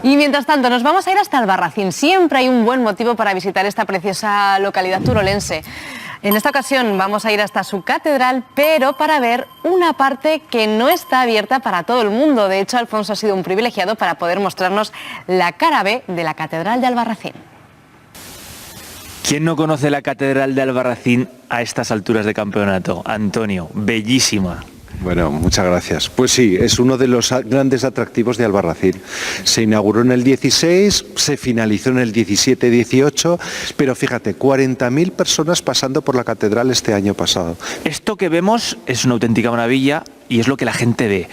Y mientras tanto nos vamos a ir hasta Albarracín. Siempre hay un buen motivo para visitar esta preciosa localidad turolense. En esta ocasión vamos a ir hasta su catedral, pero para ver una parte que no está abierta para todo el mundo. De hecho, Alfonso ha sido un privilegiado para poder mostrarnos la cara B de la Catedral de Albarracín. ¿Quién no conoce la Catedral de Albarracín a estas alturas de campeonato? Antonio, bellísima. Bueno, muchas gracias. Pues sí, es uno de los grandes atractivos de Albarracín. Se inauguró en el 16, se finalizó en el 17-18, pero fíjate, 40.000 personas pasando por la catedral este año pasado. Esto que vemos es una auténtica maravilla y es lo que la gente ve,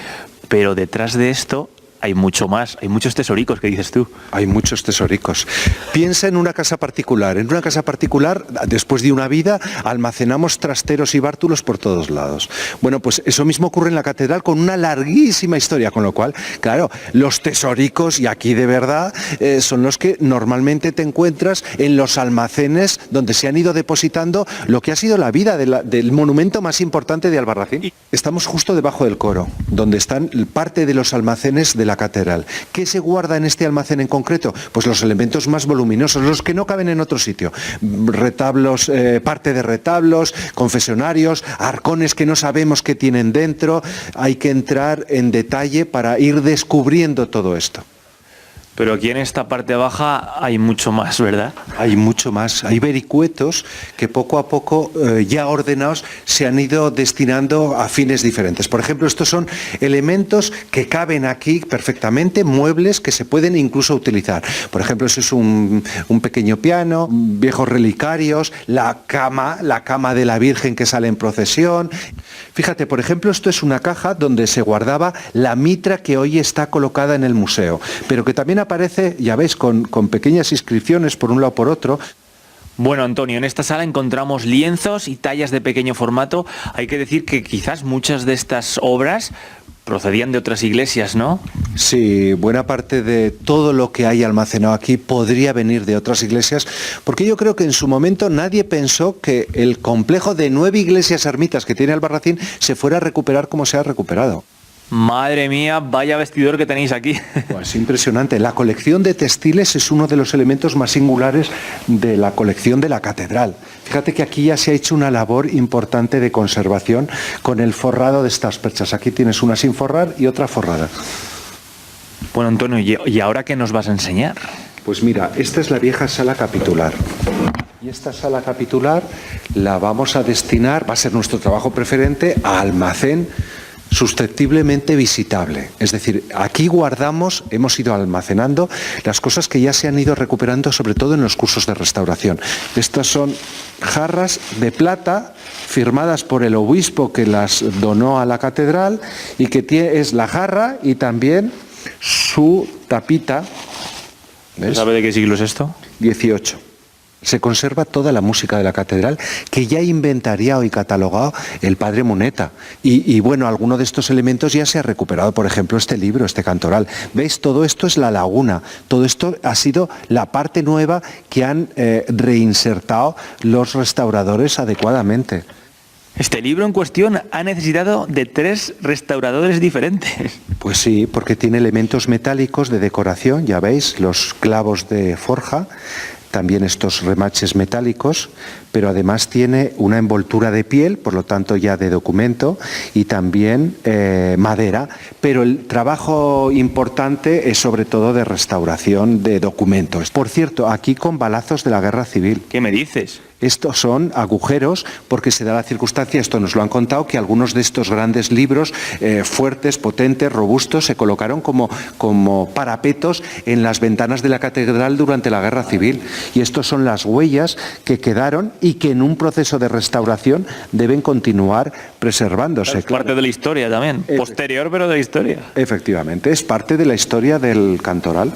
pero detrás de esto hay mucho más, hay muchos tesóricos, ¿qué dices tú? Hay muchos tesóricos. Piensa en una casa particular. En una casa particular, después de una vida, almacenamos trasteros y bártulos por todos lados. Bueno, pues eso mismo ocurre en la catedral con una larguísima historia, con lo cual, claro, los tesóricos, y aquí de verdad, son los que normalmente te encuentras en los almacenes donde se han ido depositando lo que ha sido la vida del monumento más importante de Albarracín. Estamos justo debajo del coro, donde están parte de los almacenes de la catedral. ¿Qué se guarda en este almacén en concreto? Pues los elementos más voluminosos, los que no caben en otro sitio. Retablos, parte de retablos, confesionarios, arcones que no sabemos qué tienen dentro. Hay que entrar en detalle para ir descubriendo todo esto. Pero aquí en esta parte baja hay mucho más, ¿verdad? Hay mucho más. Hay vericuetos que poco a poco, ya ordenados, se han ido destinando a fines diferentes. Por ejemplo, estos son elementos que caben aquí perfectamente, muebles que se pueden incluso utilizar. Por ejemplo, eso es un pequeño piano, viejos relicarios, la cama de la Virgen que sale en procesión. Fíjate, por ejemplo, esto es una caja donde se guardaba la mitra que hoy está colocada en el museo, pero que también aparece, ya veis, con pequeñas inscripciones por un lado por otro. Bueno, Antonio, en esta sala encontramos lienzos y tallas de pequeño formato. Hay que decir que quizás muchas de estas obras procedían de otras iglesias, ¿no? Sí, buena parte de todo lo que hay almacenado aquí podría venir de otras iglesias, porque yo creo que en su momento nadie pensó que el complejo de 9 iglesias ermitas que tiene Albarracín se fuera a recuperar como se ha recuperado. Madre mía, vaya vestidor que tenéis aquí. Pues impresionante. La colección de textiles es uno de los elementos más singulares de la colección de la catedral. Fíjate que aquí ya se ha hecho una labor importante de conservación con el forrado de estas perchas. Aquí tienes una sin forrar y otra forrada. Bueno, Antonio, ¿y ahora qué nos vas a enseñar? Pues mira, esta es la vieja sala capitular. Y esta sala capitular la vamos a destinar, va a ser nuestro trabajo preferente, a almacén susceptiblemente visitable. Es decir, aquí guardamos, hemos ido almacenando las cosas que ya se han ido recuperando, sobre todo en los cursos de restauración. Estas son jarras de plata firmadas por el obispo que las donó a la catedral y que es la jarra y también su tapita. ¿Ves? ¿Sabe de qué siglo es esto? 18. Se conserva toda la música de la catedral que ya ha inventariado y catalogado el padre Muneta. Y bueno, alguno de estos elementos ya se ha recuperado. Por ejemplo, este libro, este cantoral. ¿Veis? Todo esto es la laguna. Todo esto ha sido la parte nueva que han reinsertado los restauradores adecuadamente. Este libro en cuestión ha necesitado de 3 restauradores diferentes. Pues sí, porque tiene elementos metálicos de decoración, ya veis, los clavos de forja, también estos remaches metálicos, pero además tiene una envoltura de piel, por lo tanto ya de documento, y también madera, pero el trabajo importante es sobre todo de restauración de documentos. Por cierto, aquí con balazos de la Guerra Civil. ¿Qué me dices? Estos son agujeros porque se da la circunstancia, esto nos lo han contado, que algunos de estos grandes libros fuertes, potentes, robustos, se colocaron como parapetos en las ventanas de la catedral durante la Guerra Civil. Y estos son las huellas que quedaron y que en un proceso de restauración deben continuar preservándose. Es parte de la historia también, posterior pero de la historia. Efectivamente, es parte de la historia del cantoral.